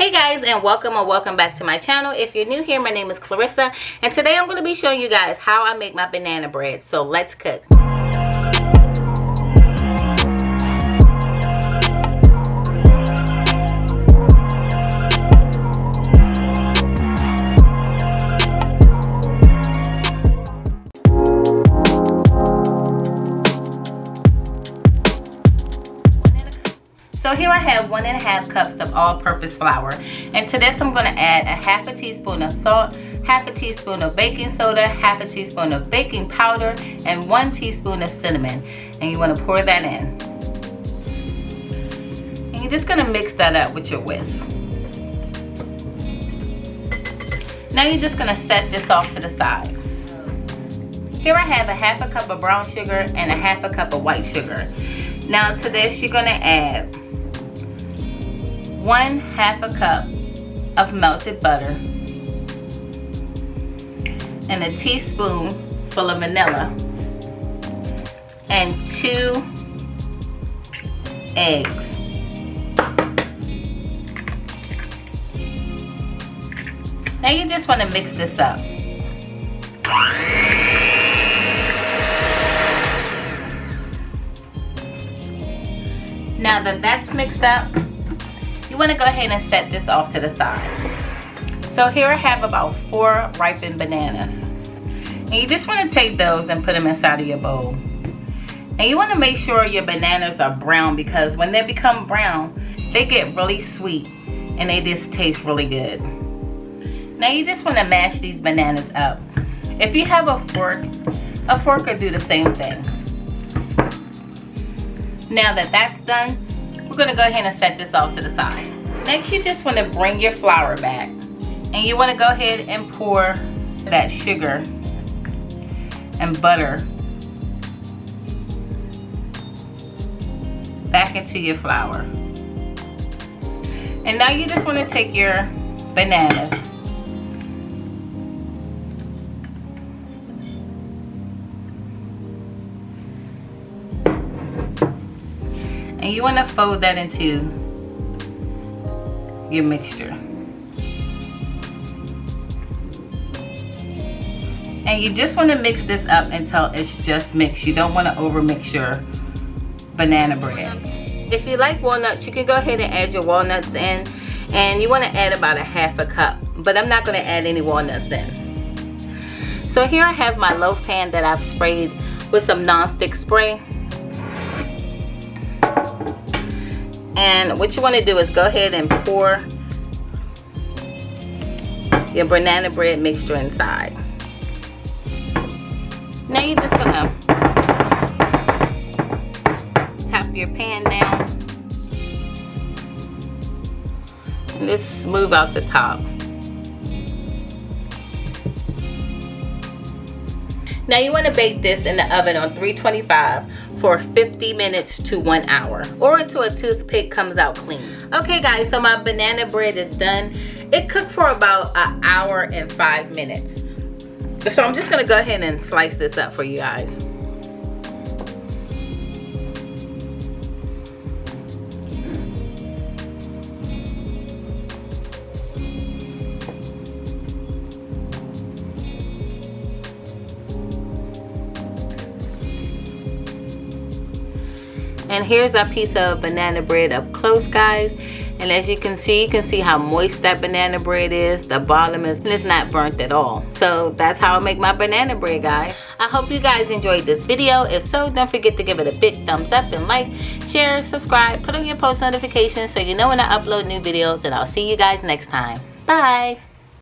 Hey guys, and welcome or welcome back to my channel. If you're new here, my name is Clarissa, and today I'm going to be showing you guys how I make my banana bread. So let's cook. So here I have 1.5 cups of all-purpose flour, and to this I'm going to add a half a teaspoon of salt, half a teaspoon of baking soda, half a teaspoon of baking powder, and 1 teaspoon of cinnamon. And you want to pour that in. And you're just going to mix that up with your whisk. Now you're just going to set this off to the side. Here I have a half a cup of brown sugar and a half a cup of white sugar. Now to this you're going to add 1/2 cup of melted butter and a teaspoon full of vanilla and 2 eggs. Now you just want to mix this up. Now that that's mixed up, you want to go ahead and set this off to the side. So here I have about 4 ripened bananas. And you just want to take those and put them inside of your bowl. And you want to make sure your bananas are brown, because when they become brown, they get really sweet and they just taste really good. Now you just want to mash these bananas up. If you have a fork will do the same thing. Now that that's done, we're going to go ahead and set this off to the side. Next, you just want to bring your flour back, and you want to go ahead and pour that sugar and butter back into your flour. And now you just want to take your bananas and you want to fold that into your mixture. And you just want to mix this up until it's just mixed. You don't want to over mix your banana bread. If you like walnuts, you can go ahead and add your walnuts in, and you want to add about 1/2 cup, but I'm not going to add any walnuts in. So here I have my loaf pan that I've sprayed with some non-stick spray. And what you want to do is go ahead and pour your banana bread mixture inside. Now you're just going to tap your pan down and just smooth out the top. Now you want to bake this in the oven on 325 for 50 minutes to 1 hour, or until a toothpick comes out clean. Okay guys, so my banana bread is done. It cooked for about 1 hour and 5 minutes. So I'm just gonna go ahead and slice this up for you guys. And here's a piece of banana bread up close, guys. And as you can see how moist that banana bread is. The bottom is, and it's not burnt at all. So that's how I make my banana bread, guys. I hope you guys enjoyed this video. If so, don't forget to give it a big thumbs up and like, share, subscribe, put on your post notifications so you know when I upload new videos. And I'll see you guys next time. Bye.